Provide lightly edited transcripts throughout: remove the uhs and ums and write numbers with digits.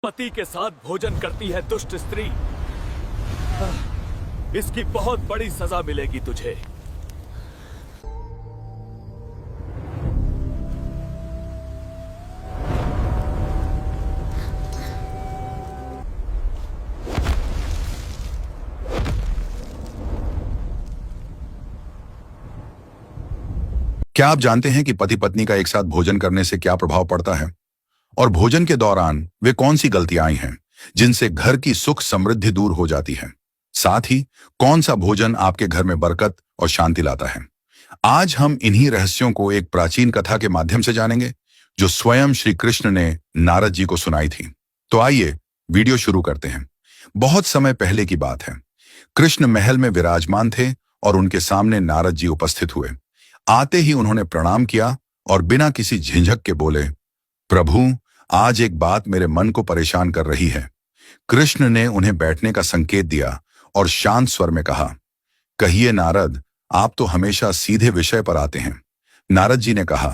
पति के साथ भोजन करती है दुष्ट स्त्री। इसकी बहुत बड़ी सजा मिलेगी तुझे। क्या आप जानते हैं कि पति पत्नी का एक साथ भोजन करने से क्या प्रभाव पड़ता है? और भोजन के दौरान वे कौन सी गलतियां आई हैं जिनसे घर की सुख समृद्धि दूर हो जाती है? साथ ही कौन सा भोजन आपके घर में बरकत और शांति लाता है? आज हम इन्हीं रहस्यों को एक प्राचीन कथा के माध्यम से जानेंगे जो स्वयं श्री कृष्ण ने नारद जी को सुनाई थी। तो आइए वीडियो शुरू करते हैं। बहुत समय पहले की बात है। कृष्ण महल में विराजमान थे और उनके सामने नारद जी उपस्थित हुए। आते ही उन्होंने प्रणाम किया और बिना किसी झिझक के बोले, प्रभु, आज एक बात मेरे मन को परेशान कर रही है। कृष्ण ने उन्हें बैठने का संकेत दिया और शांत स्वर में कहा, कहिए नारद, आप तो हमेशा सीधे विषय पर आते हैं। नारद जी ने कहा,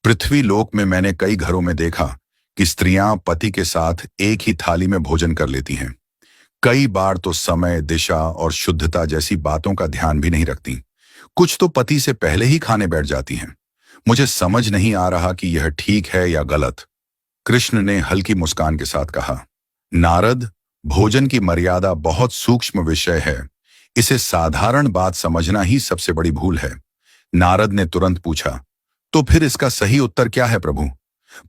पृथ्वी लोक में मैंने कई घरों में देखा कि स्त्रियां पति के साथ एक ही थाली में भोजन कर लेती हैं। कई बार तो समय, दिशा और शुद्धता जैसी बातों का ध्यान भी नहीं रखती। कुछ तो पति से पहले ही खाने बैठ जाती हैं। मुझे समझ नहीं आ रहा कि यह ठीक है या गलत। कृष्ण ने हल्की मुस्कान के साथ कहा, नारद, भोजन की मर्यादा बहुत सूक्ष्म विषय है। इसे साधारण बात समझना ही सबसे बड़ी भूल है। नारद ने तुरंत पूछा, तो फिर इसका सही उत्तर क्या है प्रभु?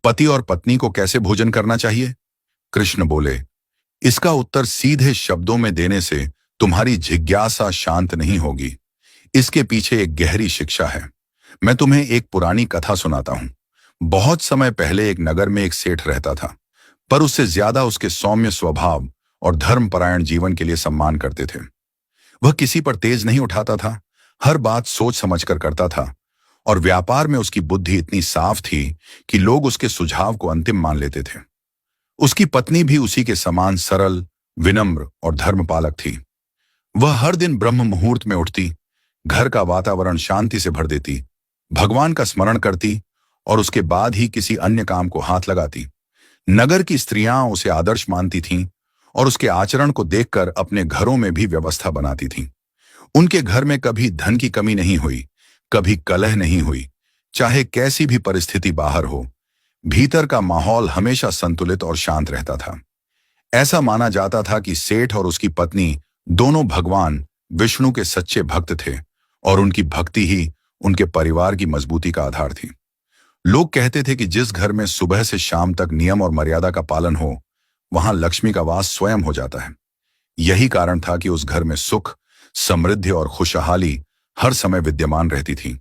पति और पत्नी को कैसे भोजन करना चाहिए? कृष्ण बोले, इसका उत्तर सीधे शब्दों में देने से तुम्हारी जिज्ञासा शांत नहीं होगी। इसके पीछे एक गहरी शिक्षा है। मैं तुम्हें एक पुरानी कथा सुनाता हूं। बहुत समय पहले एक नगर में एक सेठ रहता था, पर उससे ज्यादा उसके सौम्य स्वभाव और धर्मपरायण जीवन के लिए सम्मान करते थे। वह किसी पर तेज नहीं उठाता था, हर बात सोच समझकर करता था और व्यापार में उसकी बुद्धि इतनी साफ थी कि लोग उसके सुझाव को अंतिम मान लेते थे। उसकी पत्नी भी उसी के समान सरल, विनम्र और धर्मपालक थी। वह हर दिन ब्रह्म मुहूर्त में उठती, घर का वातावरण शांति से भर देती, भगवान का स्मरण करती और उसके बाद ही किसी अन्य काम को हाथ लगाती। नगर की स्त्रियां उसे आदर्श मानती थीं और उसके आचरण को देखकर अपने घरों में भी व्यवस्था बनाती थीं। उनके घर में कभी धन की कमी नहीं हुई, कभी कलह नहीं हुई। चाहे कैसी भी परिस्थिति बाहर हो, भीतर का माहौल हमेशा संतुलित और शांत रहता था। ऐसा माना जाता था कि सेठ और उसकी पत्नी दोनों भगवान विष्णु के सच्चे भक्त थे और उनकी भक्ति ही उनके परिवार की मजबूती का आधार थी। लोग कहते थे कि जिस घर में सुबह से शाम तक नियम और मर्यादा का पालन हो, वहां लक्ष्मी का वास स्वयं हो जाता है। यही कारण था कि उस घर में सुख, समृद्धि और खुशहाली हर समय विद्यमान रहती थी।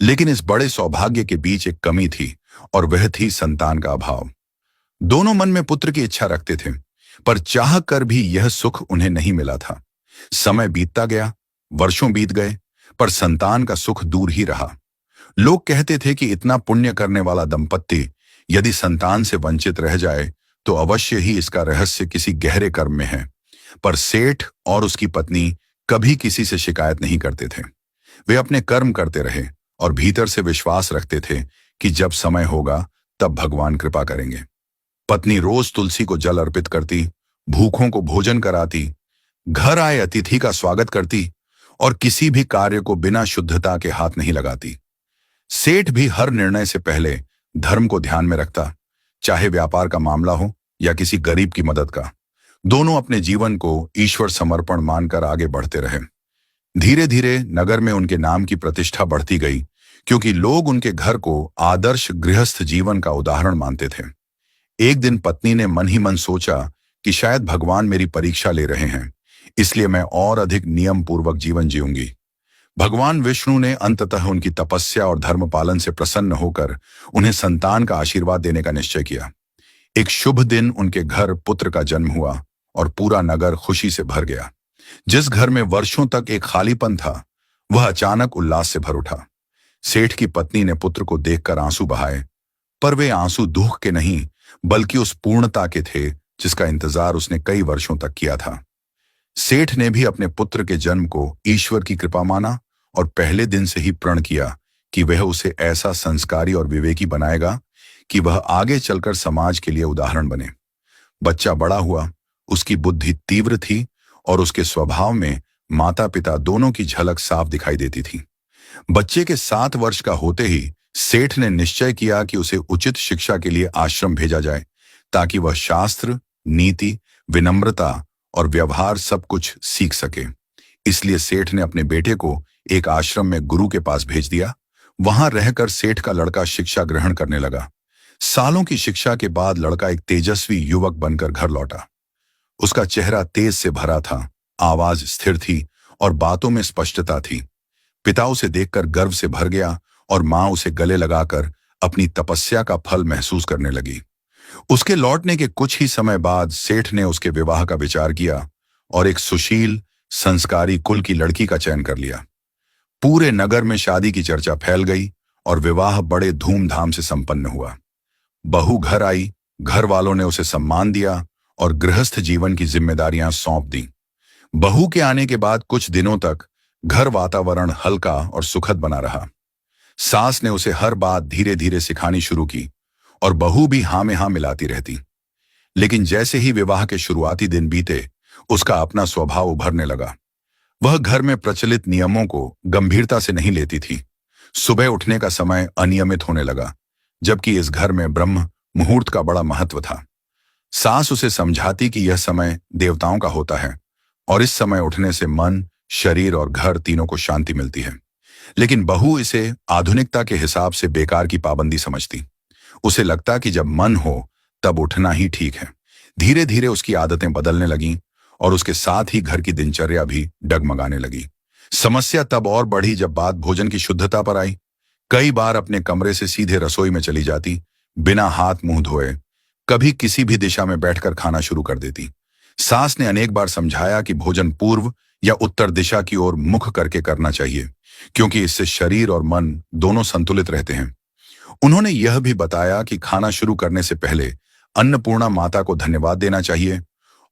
लेकिन इस बड़े सौभाग्य के बीच एक कमी थी और वह थी संतान का अभाव। दोनों मन में पुत्र की इच्छा रखते थे, पर चाह कर भी यह सुख उन्हें नहीं मिला था। समय बीतता गया, वर्षों बीत गए, पर संतान का सुख दूर ही रहा। लोग कहते थे कि इतना पुण्य करने वाला दंपत्ति यदि संतान से वंचित रह जाए तो अवश्य ही इसका रहस्य किसी गहरे कर्म में है। पर सेठ और उसकी पत्नी कभी किसी से शिकायत नहीं करते थे। वे अपने कर्म करते रहे और भीतर से विश्वास रखते थे कि जब समय होगा तब भगवान कृपा करेंगे। पत्नी रोज तुलसी को जल अर्पित करती, भूखों को भोजन कराती, घर आए अतिथि का स्वागत करती और किसी भी कार्य को बिना शुद्धता के हाथ नहीं लगाती। सेठ भी हर निर्णय से पहले धर्म को ध्यान में रखता, चाहे व्यापार का मामला हो या किसी गरीब की मदद का। दोनों अपने जीवन को ईश्वर समर्पण मानकर आगे बढ़ते रहे। धीरे धीरे नगर में उनके नाम की प्रतिष्ठा बढ़ती गई, क्योंकि लोग उनके घर को आदर्श गृहस्थ जीवन का उदाहरण मानते थे। एक दिन पत्नी ने मन ही मन सोचा कि शायद भगवान मेरी परीक्षा ले रहे हैं, इसलिए मैं और अधिक नियम पूर्वक जीवन जीऊंगी। भगवान विष्णु ने अंततः उनकी तपस्या और धर्म पालन से प्रसन्न होकर उन्हें संतान का आशीर्वाद देने का निश्चय किया। एक शुभ दिन उनके घर पुत्र का जन्म हुआ और पूरा नगर खुशी से भर गया। जिस घर में वर्षों तक एक खालीपन था, वह अचानक उल्लास से भर उठा। सेठ की पत्नी ने पुत्र को देखकर आंसू बहाए, पर वे आंसू दुख के नहीं बल्कि उस पूर्णता के थे जिसका इंतजार उसने कई वर्षों तक किया था। सेठ ने भी अपने पुत्र के जन्म को ईश्वर की कृपा माना और पहले दिन से ही प्रण किया कि वह उसे ऐसा संस्कारी और विवेकी बनाएगा कि वह आगे चलकर समाज के लिए उदाहरण बने। बच्चा बड़ा हुआ, उसकी बुद्धि तीव्र थी और उसके स्वभाव में माता पिता दोनों की झलक साफ दिखाई देती थी। बच्चे के 7 वर्ष का होते ही सेठ ने निश्चय किया कि उसे उचित शिक्षा के लिए आश्रम भेजा जाए, ताकि वह शास्त्र, नीति, विनम्रता और व्यवहार सब कुछ सीख सके। इसलिए सेठ ने अपने बेटे को एक आश्रम में गुरु के पास भेज दिया। वहां रहकर सेठ का लड़का शिक्षा ग्रहण करने लगा। सालों की शिक्षा के बाद लड़का एक तेजस्वी युवक बनकर घर लौटा। उसका चेहरा तेज से भरा था, आवाज स्थिर थी और बातों में स्पष्टता थी। पिता उसे देखकर गर्व से भर गया और मां उसे गले लगाकर अपनी तपस्या का फल महसूस करने लगी। उसके लौटने के कुछ ही समय बाद सेठ ने उसके विवाह का विचार किया और एक सुशील, संस्कारी कुल की लड़की का चयन कर लिया। पूरे नगर में शादी की चर्चा फैल गई और विवाह बड़े धूमधाम से संपन्न हुआ। बहू घर आई, घर वालों ने उसे सम्मान दिया और गृहस्थ जीवन की जिम्मेदारियां सौंप दी। बहू के आने के बाद कुछ दिनों तक घर वातावरण हल्का और सुखद बना रहा। सास ने उसे हर बात धीरे धीरे सिखानी शुरू की और बहू भी हाँ में हाँ मिलाती रहती। लेकिन जैसे ही विवाह के शुरुआती दिन बीते, उसका अपना स्वभाव उभरने लगा। वह घर में प्रचलित नियमों को गंभीरता से नहीं लेती थी। सुबह उठने का समय अनियमित होने लगा, जबकि इस घर में ब्रह्म मुहूर्त का बड़ा महत्व था। सास उसे समझाती कि यह समय देवताओं का होता है और इस समय उठने से मन, शरीर और घर तीनों को शांति मिलती है। लेकिन बहू इसे आधुनिकता के हिसाब से बेकार की पाबंदी समझती। उसे लगता कि जब मन हो तब उठना ही ठीक है। धीरे धीरे उसकी आदतें बदलने लगीं और उसके साथ ही घर की दिनचर्या भी डगमगाने लगी। समस्या तब और बढ़ी जब बात भोजन की शुद्धता पर आई। कई बार अपने कमरे से सीधे रसोई में चली जाती, बिना हाथ मुंह धोए। कभी किसी भी दिशा में बैठकर खाना शुरू कर देती। सास ने अनेक बार समझाया कि भोजन पूर्व या उत्तर दिशा की ओर मुख करके करना चाहिए, क्योंकि इससे शरीर और मन दोनों संतुलित रहते हैं। उन्होंने यह भी बताया कि खाना शुरू करने से पहले अन्नपूर्णा माता को धन्यवाद देना चाहिए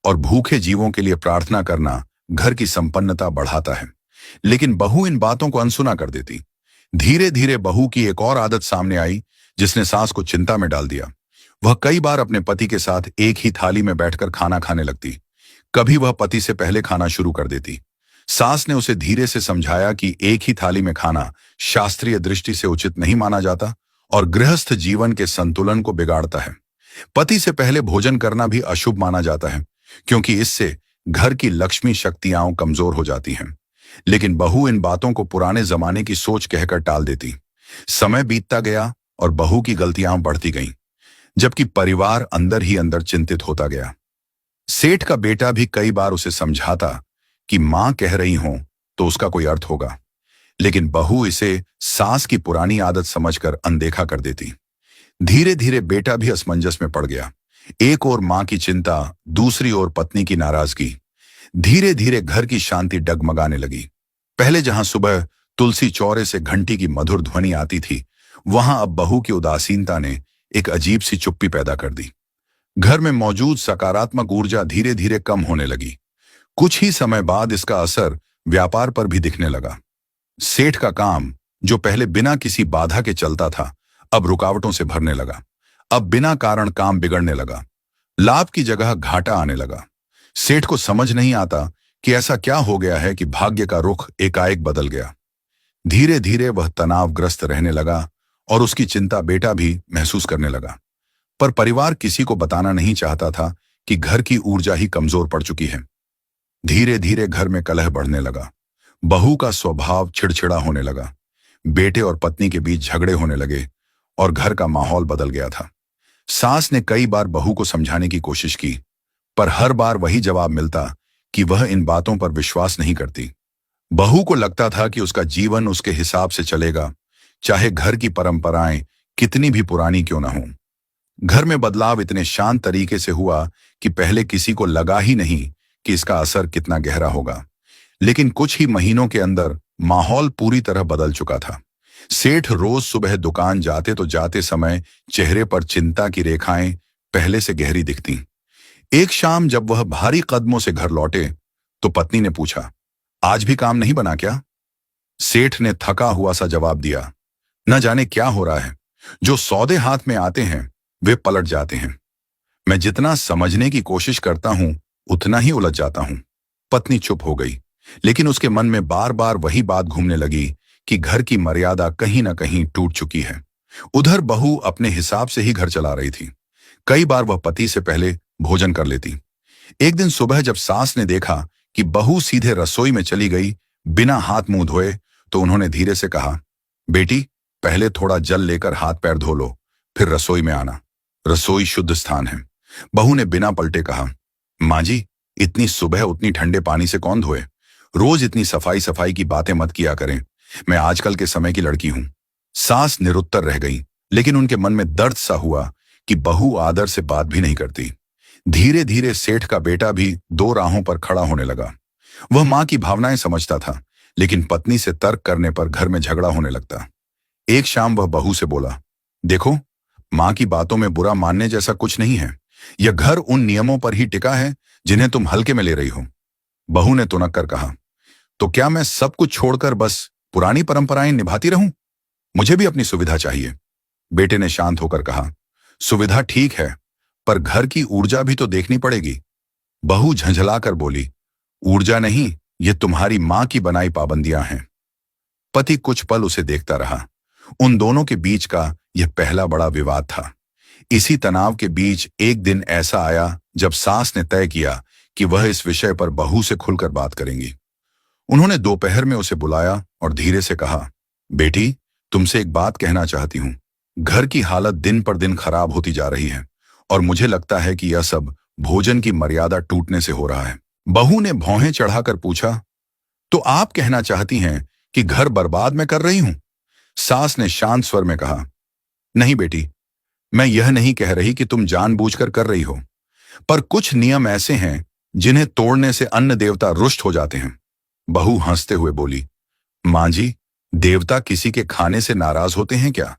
और भूखे जीवों के लिए प्रार्थना करना घर की संपन्नता बढ़ाता है। लेकिन बहू इन बातों को अनसुना कर देती। धीरे धीरे बहू की एक और आदत सामने आई, जिसने सास को चिंता में डाल दिया। वह कई बार अपने पति के साथ एक ही थाली में बैठकर खाना खाने लगती। कभी वह पति से पहले खाना शुरू कर देती। सास ने उसे धीरे से समझाया कि एक ही थाली में खाना शास्त्रीय दृष्टि से उचित नहीं माना जाता और गृहस्थ जीवन के संतुलन को बिगाड़ता है। पति से पहले भोजन करना भी अशुभ माना जाता है, क्योंकि इससे घर की लक्ष्मी शक्तियां कमजोर हो जाती हैं। लेकिन बहू इन बातों को पुराने जमाने की सोच कहकर टाल देती। समय बीतता गया और बहू की गलतियां बढ़ती गईं, जबकि परिवार अंदर ही अंदर चिंतित होता गया। सेठ का बेटा भी कई बार उसे समझाता कि मां कह रही हो तो उसका कोई अर्थ होगा, लेकिन बहू इसे सास की पुरानी आदत समझकर अनदेखा कर देती। धीरे धीरे बेटा भी असमंजस में पड़ गया। एक ओर मां की चिंता, दूसरी ओर पत्नी की नाराजगी। धीरे धीरे घर की शांति डगमगाने लगी। पहले जहां सुबह तुलसी चौरे से घंटी की मधुर ध्वनि आती थी, वहां अब बहू की उदासीनता ने एक अजीब सी चुप्पी पैदा कर दी। घर में मौजूद सकारात्मक ऊर्जा धीरे धीरे कम होने लगी। कुछ ही समय बाद इसका असर व्यापार पर भी दिखने लगा। सेठ का काम, जो पहले बिना किसी बाधा के चलता था, अब रुकावटों से भरने लगा। अब बिना कारण काम बिगड़ने लगा। लाभ की जगह घाटा आने लगा। सेठ को समझ नहीं आता कि ऐसा क्या हो गया है कि भाग्य का रुख एकाएक बदल गया। धीरे धीरे वह तनावग्रस्त रहने लगा और उसकी चिंता बेटा भी महसूस करने लगा। पर परिवार किसी को बताना नहीं चाहता था कि घर की ऊर्जा ही कमजोर पड़ चुकी है। धीरे धीरे घर में कलह बढ़ने लगा। बहू का स्वभाव चिड़चिड़ा होने लगा। बेटे और पत्नी के बीच झगड़े होने लगे और घर का माहौल बदल गया था। सास ने कई बार बहू को समझाने की कोशिश की, पर हर बार वही जवाब मिलता कि वह इन बातों पर विश्वास नहीं करती। बहू को लगता था कि उसका जीवन उसके हिसाब से चलेगा, चाहे घर की परंपराएं कितनी भी पुरानी क्यों ना हों। घर में बदलाव इतने शांत तरीके से हुआ कि पहले किसी को लगा ही नहीं कि इसका असर कितना गहरा होगा। लेकिन कुछ ही महीनों के अंदर माहौल पूरी तरह बदल चुका था। सेठ रोज सुबह दुकान जाते तो जाते समय चेहरे पर चिंता की रेखाएं पहले से गहरी दिखती। एक शाम जब वह भारी कदमों से घर लौटे तो पत्नी ने पूछा, आज भी काम नहीं बना क्या? सेठ ने थका हुआ सा जवाब दिया, न जाने क्या हो रहा है। जो सौदे हाथ में आते हैं वे पलट जाते हैं। मैं जितना समझने की कोशिश करता हूं उतना ही उलझ जाता हूं। पत्नी चुप हो गई, लेकिन उसके मन में बार बार वही बात घूमने लगी कि घर की मर्यादा कहीं ना कहीं टूट चुकी है। उधर बहू अपने हिसाब से ही घर चला रही थी। कई बार वह पति से पहले भोजन कर लेती। एक दिन सुबह जब सास ने देखा कि बहू सीधे रसोई में चली गई बिना हाथ मुंह धोए, तो उन्होंने धीरे से कहा, बेटी, पहले थोड़ा जल लेकर हाथ पैर धो लो, फिर रसोई में आना। रसोई शुद्ध स्थान है। बहू ने बिना पलटे कहा, माँ जी, इतनी सुबह उतनी ठंडे पानी से कौन धोए? रोज इतनी सफाई सफाई की बातें मत किया करें। मैं आजकल के समय की लड़की हूं। सास निरुत्तर रह गई, लेकिन उनके मन में दर्द सा हुआ कि बहू आदर से बात भी नहीं करती। धीरे धीरे सेठ का बेटा भी दो राहों पर खड़ा होने लगा। वह मां की भावनाएं समझता था, लेकिन पत्नी से तर्क करने पर घर में झगड़ा होने लगता। एक शाम वह बहू से बोला, देखो, मां की बातों में बुरा मानने जैसा कुछ नहीं है। यह घर उन नियमों पर ही टिका है जिन्हें तुम हल्के में ले रही हो। बहू ने तुनक कर कहा, तो क्या मैं सब कुछ छोड़कर बस पुरानी परंपराएं निभाती रहूं? मुझे भी अपनी सुविधा चाहिए। बेटे ने शांत होकर कहा, सुविधा ठीक है, पर घर की ऊर्जा भी तो देखनी पड़ेगी। बहू झंझलाकर बोली, ऊर्जा नहीं, ये तुम्हारी मां की बनाई पाबंदियां हैं। पति कुछ पल उसे देखता रहा। उन दोनों के बीच का यह पहला बड़ा विवाद था। इसी तनाव के बीच एक दिन ऐसा आया जब सास ने तय किया कि वह इस विषय पर बहू से खुलकर बात करेंगी। उन्होंने दोपहर में उसे बुलाया और धीरे से कहा, बेटी, तुमसे एक बात कहना चाहती हूं। घर की हालत दिन पर दिन खराब होती जा रही है और मुझे लगता है कि यह सब भोजन की मर्यादा टूटने से हो रहा है। बहू ने भौहें चढ़ाकर पूछा, तो आप कहना चाहती हैं कि घर बर्बाद मैं कर रही हूं? सास ने शांत स्वर में कहा, नहीं बेटी, मैं यह नहीं कह रही कि तुम जानबूझकर कर रही हो, पर कुछ नियम ऐसे हैं जिन्हें तोड़ने से अन्न देवता रुष्ट हो जाते हैं। बहू हंसते हुए बोली, मां जी, देवता किसी के खाने से नाराज होते हैं क्या?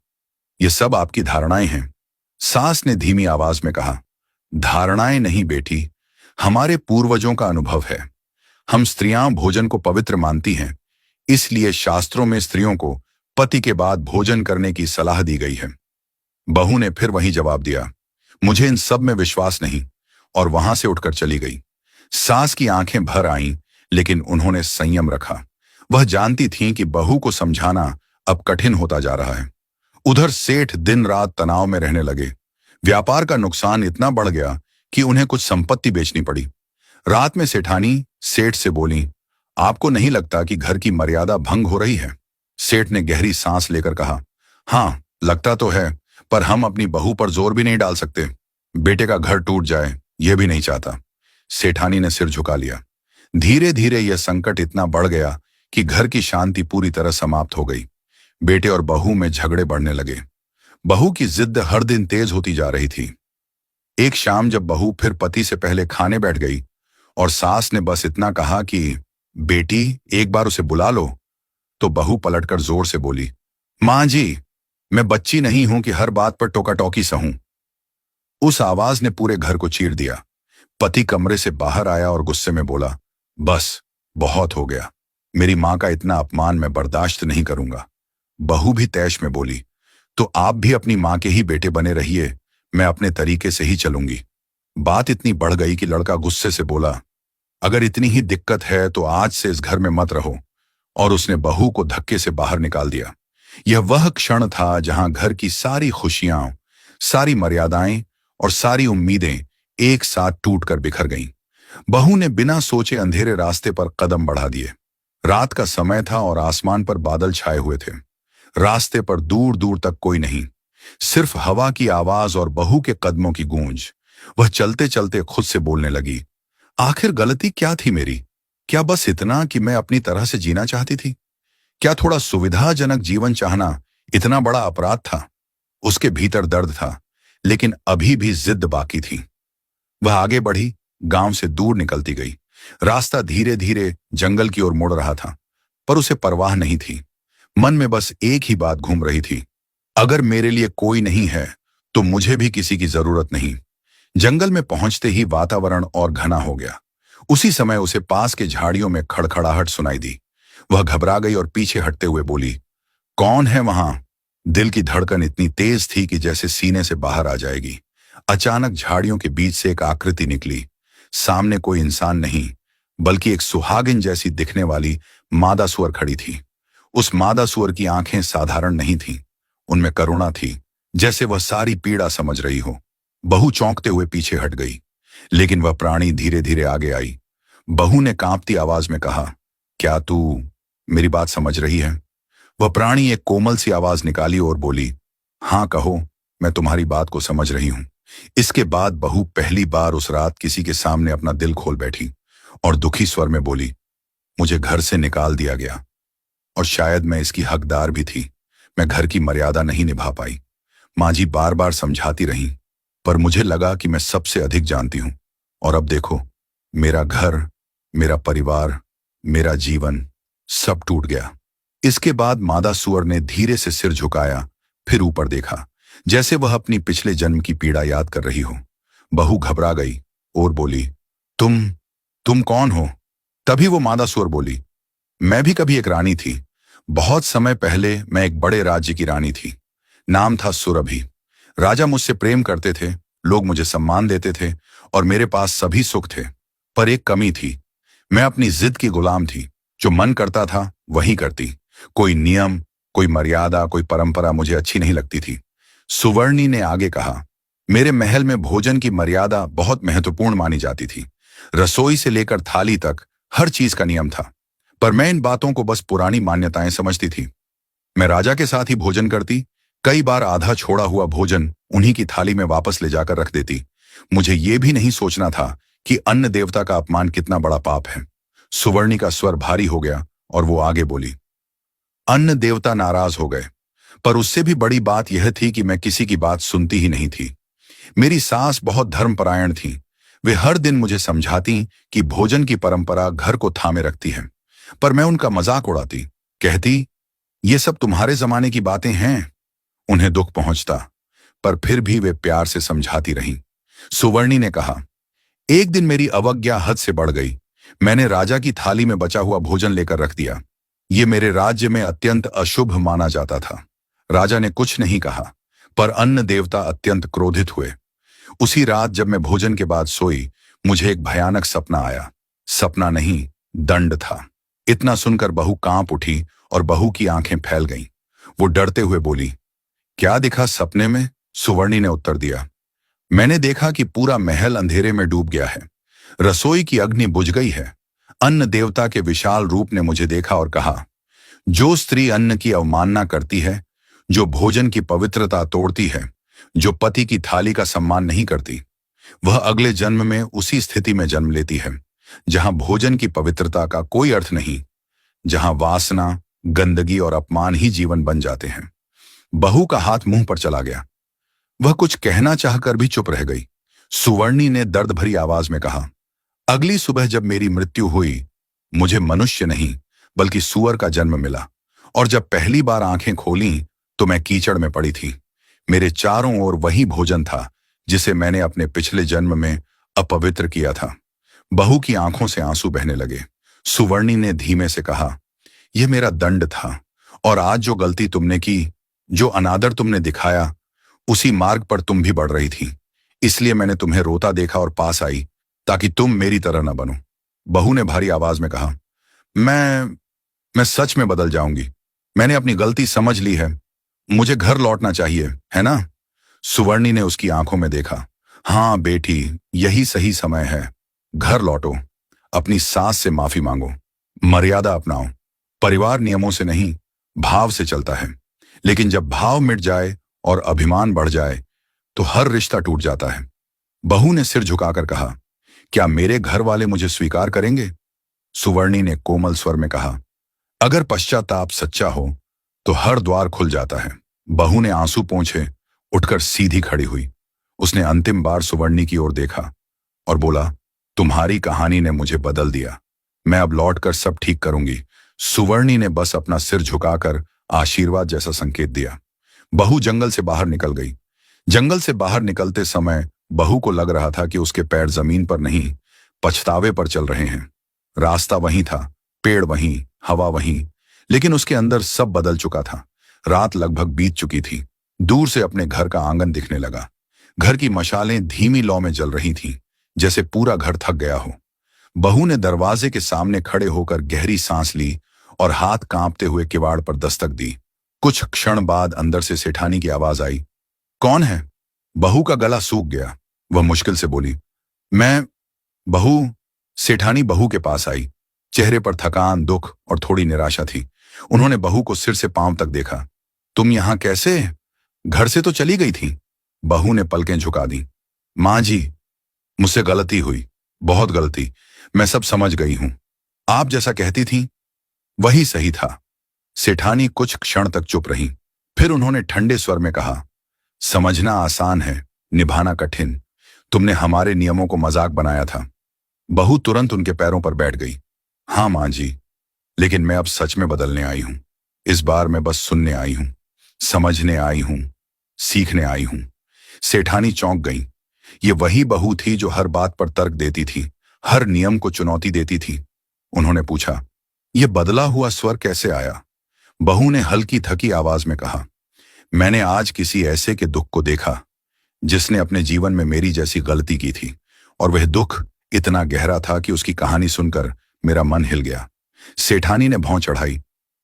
ये सब आपकी धारणाएं हैं। सास ने धीमी आवाज में कहा, धारणाएं नहीं बेटी, हमारे पूर्वजों का अनुभव है। हम स्त्रियां भोजन को पवित्र मानती हैं, इसलिए शास्त्रों में स्त्रियों को पति के बाद भोजन करने की सलाह दी गई है। बहू ने फिर वही जवाब दिया, मुझे इन सब में विश्वास नहीं, और वहां से उठकर चली गई। सास की आंखें भर आईं, लेकिन उन्होंने संयम रखा। वह जानती थीं कि बहू को समझाना अब कठिन होता जा रहा है। उधर सेठ दिन रात तनाव में रहने लगे। व्यापार का नुकसान इतना बढ़ गया कि उन्हें कुछ संपत्ति बेचनी पड़ी। रात में सेठानी सेठ से बोली, आपको नहीं लगता कि घर की मर्यादा भंग हो रही है? सेठ ने गहरी सांस लेकर कहा, हां, लगता तो है, पर हम अपनी बहू पर जोर भी नहीं डाल सकते। बेटे का घर टूट जाए, यह भी नहीं चाहता। सेठानी ने सिर झुका लिया। धीरे धीरे यह संकट इतना बढ़ गया कि घर की शांति पूरी तरह समाप्त हो गई। बेटे और बहू में झगड़े बढ़ने लगे। बहू की जिद हर दिन तेज होती जा रही थी। एक शाम जब बहू फिर पति से पहले खाने बैठ गई और सास ने बस इतना कहा कि बेटी, एक बार उसे बुला लो, तो बहू पलटकर जोर से बोली, मां जी, मैं बच्ची नहीं हूं कि हर बात पर टोका टोकी सहूं। उस आवाज ने पूरे घर को चीर दिया। पति कमरे से बाहर आया और गुस्से में बोला, बस, बहुत हो गया। मेरी मां का इतना अपमान मैं बर्दाश्त नहीं करूंगा। बहू भी तैश में बोली, तो आप भी अपनी मां के ही बेटे बने रहिए, मैं अपने तरीके से ही चलूंगी। बात इतनी बढ़ गई कि लड़का गुस्से से बोला, अगर इतनी ही दिक्कत है तो आज से इस घर में मत रहो, और उसने बहू को धक्के से बाहर निकाल दिया। यह वह क्षण था जहां घर की सारी खुशियां, सारी मर्यादाएं और सारी उम्मीदें एक साथ टूटकर बिखर गईं। बहू ने बिना सोचे अंधेरे रास्ते पर कदम बढ़ा दिए। रात का समय था और आसमान पर बादल छाए हुए थे। रास्ते पर दूर दूर तक कोई नहीं, सिर्फ हवा की आवाज और बहू के कदमों की गूंज। वह चलते चलते खुद से बोलने लगी, आखिर गलती क्या थी मेरी? क्या बस इतना कि मैं अपनी तरह से जीना चाहती थी? क्या थोड़ा सुविधाजनक जीवन चाहना इतना बड़ा अपराध था? उसके भीतर दर्द था, लेकिन अभी भी जिद बाकी थी। वह आगे बढ़ी, गांव से दूर निकलती गई। रास्ता धीरे धीरे जंगल की ओर मुड़ रहा था, पर उसे परवाह नहीं थी। मन में बस एक ही बात घूम रही थी, अगर मेरे लिए कोई नहीं है तो मुझे भी किसी की जरूरत नहीं। जंगल में पहुंचते ही वातावरण और घना हो गया। उसी समय उसे पास के झाड़ियों में खड़खड़ाहट सुनाई दी। वह घबरा गई और पीछे हटते हुए बोली, कौन है वहां? दिल की धड़कन इतनी तेज थी कि जैसे सीने से बाहर आ जाएगी। अचानक झाड़ियों के बीच से एक आकृति निकली। सामने कोई इंसान नहीं, बल्कि एक सुहागिन जैसी दिखने वाली मादा सुअर खड़ी थी। उस मादा सुअर की आंखें साधारण नहीं थीं, उनमें करुणा थी, जैसे वह सारी पीड़ा समझ रही हो। बहू चौंकते हुए पीछे हट गई, लेकिन वह प्राणी धीरे धीरे आगे आई। बहू ने कांपती आवाज में कहा, क्या तू मेरी बात समझ रही है? वह प्राणी एक कोमल सी आवाज निकाली और बोली, हाँ कहो, मैं तुम्हारी बात को समझ रही हूं। इसके बाद बहू पहली बार उस रात किसी के सामने अपना दिल खोल बैठी और दुखी स्वर में बोली, मुझे घर से निकाल दिया गया और शायद मैं इसकी हकदार भी थी। मैं घर की मर्यादा नहीं निभा पाई। माँ जी बार बार समझाती रही, पर मुझे लगा कि मैं सबसे अधिक जानती हूं। और अब देखो, मेरा घर, मेरा परिवार, मेरा जीवन सब टूट गया। इसके बाद मादा सुअर ने धीरे से सिर झुकाया, फिर ऊपर देखा, जैसे वह अपनी पिछले जन्म की पीड़ा याद कर रही हो। बहू घबरा गई और बोली, तुम कौन हो? तभी वो मादा सुअर बोली, मैं भी कभी एक रानी थी। बहुत समय पहले मैं एक बड़े राज्य की रानी थी। नाम था सुरभि। राजा मुझसे प्रेम करते थे, लोग मुझे सम्मान देते थे और मेरे पास सभी सुख थे। पर एक कमी थी, मैं अपनी जिद की गुलाम थी। जो मन करता था वही करती। कोई नियम, कोई मर्यादा, कोई परंपरा मुझे अच्छी नहीं लगती थी। सुवर्णी ने आगे कहा, मेरे महल में भोजन की मर्यादा बहुत महत्वपूर्ण मानी जाती थी। रसोई से लेकर थाली तक हर चीज का नियम था, पर मैं इन बातों को बस पुरानी मान्यताएं समझती थी। मैं राजा के साथ ही भोजन करती, कई बार आधा छोड़ा हुआ भोजन उन्हीं की थाली में वापस ले जाकर रख देती। मुझे ये भी नहीं सोचना था कि अन्न देवता का अपमान कितना बड़ा पाप है। सुवर्णी का स्वर भारी हो गया और वो आगे बोली, अन्न देवता नाराज हो गए, पर उससे भी बड़ी बात यह थी कि मैं किसी की बात सुनती ही नहीं थी। मेरी सास बहुत धर्मपरायण थी। वे हर दिन मुझे समझाती कि भोजन की परंपरा घर को थामे रखती है, पर मैं उनका मजाक उड़ाती, कहती, ये सब तुम्हारे जमाने की बातें हैं। उन्हें दुख पहुंचता, पर फिर भी वे प्यार से समझाती रहीं। सुवर्णी ने कहा, एक दिन मेरी अवज्ञा हद से बढ़ गई। मैंने राजा की थाली में बचा हुआ भोजन लेकर रख दिया। ये मेरे राज्य में अत्यंत अशुभ माना जाता था। राजा ने कुछ नहीं कहा, पर अन्न देवता अत्यंत क्रोधित हुए। उसी रात जब मैं भोजन के बाद सोई, मुझे एक भयानक सपना आया। सपना नहीं, दंड था। इतना सुनकर बहू कांप उठी और बहू की आंखें फैल गईं। वो डरते हुए बोली, क्या दिखा सपने में? सुवर्णी ने उत्तर दिया, मैंने देखा कि पूरा महल अंधेरे में डूब गया है। रसोई की अग्नि बुझ गई है। अन्न देवता के विशाल रूप ने मुझे देखा और कहा, जो स्त्री अन्न की अवमानना करती है, जो भोजन की पवित्रता तोड़ती है, जो पति की थाली का सम्मान नहीं करती, वह अगले जन्म में उसी स्थिति में जन्म लेती है जहां भोजन की पवित्रता का कोई अर्थ नहीं, जहां वासना, गंदगी और अपमान ही जीवन बन जाते हैं। बहू का हाथ मुंह पर चला गया। वह कुछ कहना चाहकर भी चुप रह गई। सुवर्णी ने दर्द भरी आवाज में कहा, अगली सुबह जब मेरी मृत्यु हुई, मुझे मनुष्य नहीं बल्कि सुअर का जन्म मिला, और जब पहली बार आंखें खोली तो मैं कीचड़ में पड़ी थी। मेरे चारों ओर वही भोजन था जिसे मैंने अपने पिछले जन्म में अपवित्र किया था। बहू की आंखों से आंसू बहने लगे। सुवर्णी ने धीमे से कहा, यह मेरा दंड था, और आज जो गलती तुमने की, जो अनादर तुमने दिखाया, उसी मार्ग पर तुम भी बढ़ रही थी। इसलिए मैंने तुम्हें रोता देखा और पास आई, ताकि तुम मेरी तरह न बनो। बहू ने भारी आवाज में कहा, मैं सच में बदल जाऊंगी। मैंने अपनी गलती समझ ली है। मुझे घर लौटना चाहिए, है ना? सुवर्णी ने उसकी आंखों में देखा। हाँ बेटी, यही सही समय है। घर लौटो, अपनी सास से माफी मांगो, मर्यादा अपनाओ। परिवार नियमों से नहीं, भाव से चलता है, लेकिन जब भाव मिट जाए और अभिमान बढ़ जाए तो हर रिश्ता टूट जाता है। बहू ने सिर झुकाकर कहा, क्या मेरे घर वाले मुझे स्वीकार करेंगे? सुवर्णी ने कोमल स्वर में कहा, अगर पश्चाताप सच्चा हो तो हर द्वार खुल जाता है। बहू ने आंसू पोंछे उठकर सीधी खड़ी हुई। उसने अंतिम बार सुवर्णी की ओर देखा और बोला, तुम्हारी कहानी ने मुझे बदल दिया। मैं अब लौटकर सब ठीक करूंगी। सुवर्णी ने बस अपना सिर झुकाकर आशीर्वाद जैसा संकेत दिया। बहू जंगल से बाहर निकल गई। जंगल से बाहर निकलते समय बहू को लग रहा था कि उसके पैर जमीन पर नहीं, पछतावे पर चल रहे हैं। रास्ता वहीं था, पेड़ वहीं, हवा वहीं, लेकिन उसके अंदर सब बदल चुका था। रात लगभग बीत चुकी थी। दूर से अपने घर का आंगन दिखने लगा। घर की मशालें धीमी लौ में जल रही थीं, जैसे पूरा घर थक गया हो। बहू ने दरवाजे के सामने खड़े होकर गहरी सांस ली और हाथ कांपते हुए किवाड़ पर दस्तक दी। कुछ क्षण बाद अंदर से सेठानी की आवाज आई, कौन है? बहू का गला सूख गया। वह मुश्किल से बोली, मैं। बहू। सेठानी बहू के पास आई। चेहरे पर थकान, दुख और थोड़ी निराशा थी। उन्होंने बहू को सिर से पांव तक देखा। तुम यहां कैसे? घर से तो चली गई थी। बहू ने पलकें झुका दी। मां जी, मुझसे गलती हुई, बहुत गलती। मैं सब समझ गई हूं। आप जैसा कहती थी वही सही था। सेठानी कुछ क्षण तक चुप रही। फिर उन्होंने ठंडे स्वर में कहा, समझना आसान है, निभाना कठिन। तुमने हमारे नियमों को मजाक बनाया था। बहू तुरंत उनके पैरों पर बैठ गई। हाँ मां जी, लेकिन मैं अब सच में बदलने आई हूं। इस बार मैं बस सुनने आई हूं, समझने आई हूं, सीखने आई हूं। सेठानी चौंक गई। ये वही बहू थी जो हर बात पर तर्क देती थी, हर नियम को चुनौती देती थी। उन्होंने पूछा, यह बदला हुआ स्वर कैसे आया? बहू ने हल्की थकी आवाज में कहा, मैंने आज किसी ऐसे के दुख को देखा जिसने अपने जीवन में मेरी जैसी गलती की थी, और वह दुख इतना गहरा था कि उसकी कहानी सुनकर मेरा मन हिल गया। सेठानी ने भौं चढ़ाई।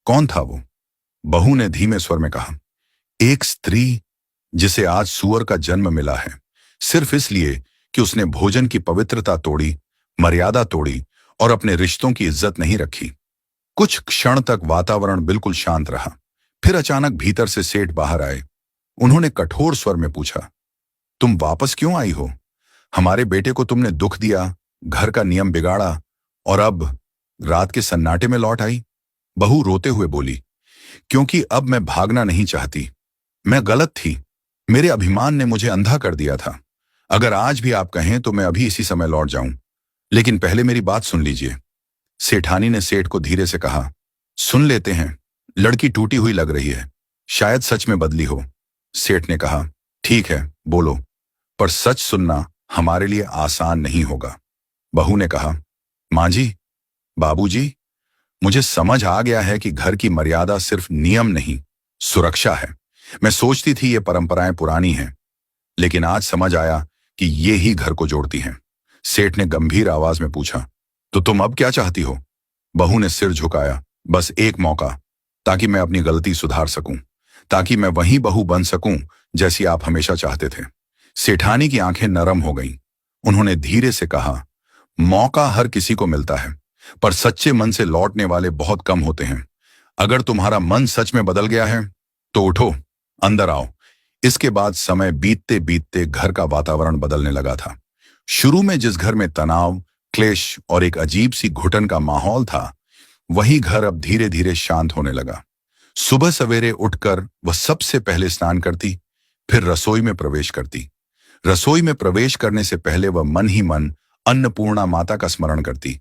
कौन था वो? बहू ने धीमे स्वर में कहा, एक स्त्री जिसे आज सूअर का जन्म मिला है, सिर्फ इसलिए कि उसने भोजन की पवित्रता तोड़ी, मर्यादा तोड़ी और अपने रिश्तों की इज्जत नहीं रखी। कुछ क्षण तक वातावरण बिल्कुल शांत रहा। फिर अचानक भीतर से सेठ बाहर आए। उन्होंने कठोर स्वर में पूछा, तुम वापस क्यों आई हो? हमारे बेटे को तुमने दुख दिया, घर का नियम बिगाड़ा, और अब रात के सन्नाटे में लौट आई। बहू रोते हुए बोली, क्योंकि अब मैं भागना नहीं चाहती। मैं गलत थी। मेरे अभिमान ने मुझे अंधा कर दिया था। अगर आज भी आप कहें तो मैं अभी इसी समय लौट जाऊं, लेकिन पहले मेरी बात सुन लीजिए। सेठानी ने सेठ को धीरे से कहा, सुन लेते हैं। लड़की टूटी हुई लग रही है, शायद सच में बदली हो। सेठ ने कहा, ठीक है, बोलो, पर सच सुनना हमारे लिए आसान नहीं होगा। बहू ने कहा, मां जी, बाबूजी, मुझे समझ आ गया है कि घर की मर्यादा सिर्फ नियम नहीं, सुरक्षा है। मैं सोचती थी ये परंपराएं पुरानी हैं, लेकिन आज समझ आया कि ये ही घर को जोड़ती हैं। सेठ ने गंभीर आवाज में पूछा, तो तुम अब क्या चाहती हो? बहू ने सिर झुकाया। बस एक मौका, ताकि मैं अपनी गलती सुधार सकूं, ताकि मैं वही बहू बन सकूं जैसी आप हमेशा चाहते थे। सेठानी की आंखें नरम हो गईं। उन्होंने धीरे से कहा, मौका हर किसी को मिलता है, पर सच्चे मन से लौटने वाले बहुत कम होते हैं। अगर तुम्हारा मन सच में बदल गया है तो उठो, अंदर आओ। इसके बाद समय बीतते बीतते घर का वातावरण बदलने लगा था। शुरू में जिस घर में तनाव, क्लेश और एक अजीब सी घुटन का माहौल था, वही घर अब धीरे धीरे शांत होने लगा। सुबह सवेरे उठकर वह सबसे पहले स्नान करती, फिर रसोई में प्रवेश करती। रसोई में प्रवेश करने से पहले वह मन ही मन अन्नपूर्णा माता का स्मरण करती।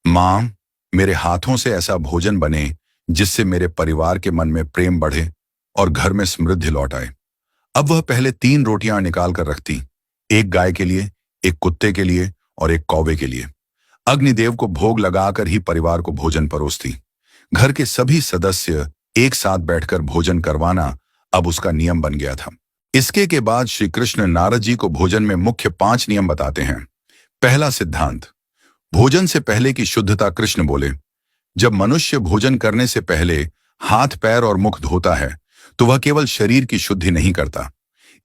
मां, मेरे हाथों से ऐसा भोजन बने जिससे मेरे परिवार के मन में प्रेम बढ़े और घर में समृद्धि लौट आए। अब वह पहले 3 रोटियां निकाल कर रखती, एक गाय के लिए, एक कुत्ते के लिए और एक कौवे के लिए। अग्निदेव को भोग लगाकर ही परिवार को भोजन परोसती। घर के सभी सदस्य एक साथ बैठकर भोजन करवाना अब उसका नियम बन गया था। इसके के बाद श्री कृष्ण नारद जी को भोजन में मुख्य 5 नियम बताते हैं। पहला सिद्धांत, भोजन से पहले की शुद्धता। कृष्ण बोले, जब मनुष्य भोजन करने से पहले हाथ, पैर और मुख धोता है तो वह केवल शरीर की शुद्धि नहीं करता,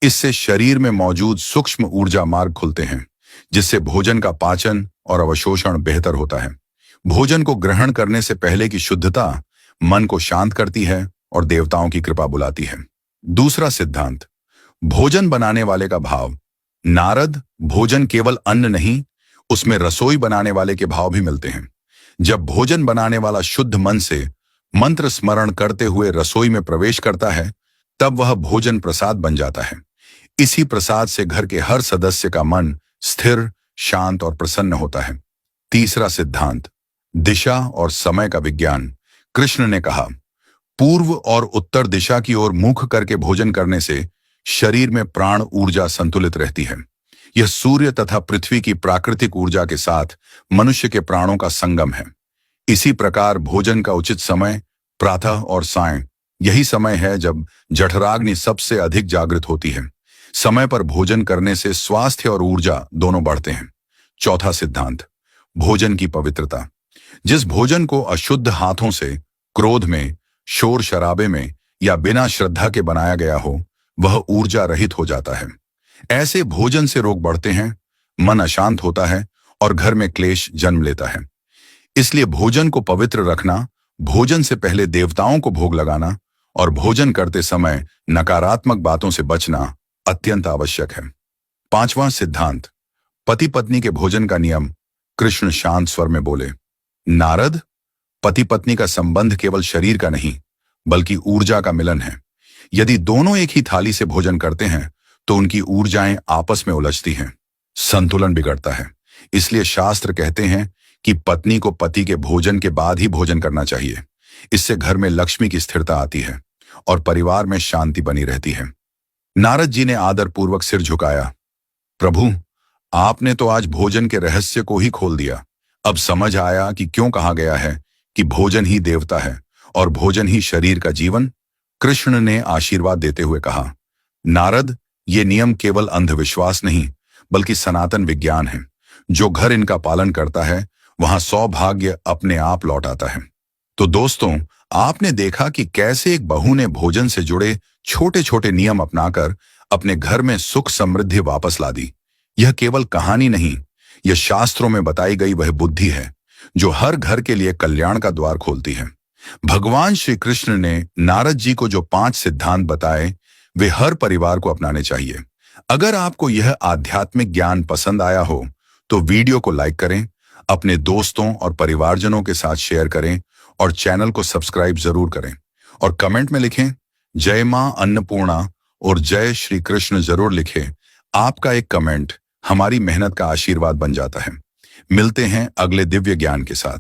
इससे शरीर में मौजूद सूक्ष्म ऊर्जा मार्ग खुलते हैं, जिससे भोजन का पाचन और अवशोषण बेहतर होता है। भोजन को ग्रहण करने से पहले की शुद्धता मन को शांत करती है और देवताओं की कृपा बुलाती है। दूसरा सिद्धांत, भोजन बनाने वाले का भाव। नारद, भोजन केवल अन्न नहीं, उसमें रसोई बनाने वाले के भाव भी मिलते हैं। जब भोजन बनाने वाला शुद्ध मन से मंत्र स्मरण करते हुए रसोई में प्रवेश करता है, तब वह भोजन प्रसाद बन जाता है। इसी प्रसाद से घर के हर सदस्य का मन स्थिर, शांत और प्रसन्न होता है। तीसरा सिद्धांत, दिशा और समय का विज्ञान। कृष्ण ने कहा, पूर्व और उत्तर दिशा की ओर मुख करके भोजन करने से शरीर में प्राण ऊर्जा संतुलित रहती है। यह सूर्य तथा पृथ्वी की प्राकृतिक ऊर्जा के साथ मनुष्य के प्राणों का संगम है। इसी प्रकार भोजन का उचित समय प्रातः और सायं, यही समय है जब जठराग्नि सबसे अधिक जागृत होती है। समय पर भोजन करने से स्वास्थ्य और ऊर्जा दोनों बढ़ते हैं। चौथा सिद्धांत, भोजन की पवित्रता। जिस भोजन को अशुद्ध हाथों से, क्रोध में, शोर शराबे में या बिना श्रद्धा के बनाया गया हो, वह ऊर्जा रहित हो जाता है। ऐसे भोजन से रोग बढ़ते हैं, मन अशांत होता है और घर में क्लेश जन्म लेता है। इसलिए भोजन को पवित्र रखना, भोजन से पहले देवताओं को भोग लगाना और भोजन करते समय नकारात्मक बातों से बचना अत्यंत आवश्यक है। पांचवां सिद्धांत, पति पत्नी के भोजन का नियम। कृष्ण शांत स्वर में बोले, नारद, पति पत्नी का संबंध केवल शरीर का नहीं बल्कि ऊर्जा का मिलन है। यदि दोनों एक ही थाली से भोजन करते हैं तो उनकी ऊर्जाएं आपस में उलझती हैं, संतुलन बिगड़ता है। इसलिए शास्त्र कहते हैं कि पत्नी को पति के भोजन के बाद ही भोजन करना चाहिए। इससे घर में लक्ष्मी की स्थिरता आती है और परिवार में शांति बनी रहती है। नारद जी ने आदरपूर्वक सिर झुकाया, प्रभु, आपने तो आज भोजन के रहस्य को ही खोल दिया। अब समझ आया कि क्यों कहा गया है कि भोजन ही देवता है और भोजन ही शरीर का जीवन। कृष्ण ने आशीर्वाद देते हुए कहा, नारद, ये नियम केवल अंधविश्वास नहीं बल्कि सनातन विज्ञान है। जो घर इनका पालन करता है वहां सौभाग्य अपने आप लौट आता है। तो दोस्तों, आपने देखा कि कैसे एक बहू ने भोजन से जुड़े छोटे छोटे नियम अपनाकर अपने घर में सुख समृद्धि वापस ला दी। यह केवल कहानी नहीं, यह शास्त्रों में बताई गई वह बुद्धि है जो हर घर के लिए कल्याण का द्वार खोलती है। भगवान श्री कृष्ण ने नारद जी को जो 5 सिद्धांत बताए, वे हर परिवार को अपनाने चाहिए। अगर आपको यह आध्यात्मिक ज्ञान पसंद आया हो तो वीडियो को लाइक करें, अपने दोस्तों और परिवारजनों के साथ शेयर करें और चैनल को सब्सक्राइब जरूर करें। और कमेंट में लिखें, जय मां अन्नपूर्णा और जय श्री कृष्ण जरूर लिखें। आपका एक कमेंट हमारी मेहनत का आशीर्वाद बन जाता है। मिलते हैं अगले दिव्य ज्ञान के साथ।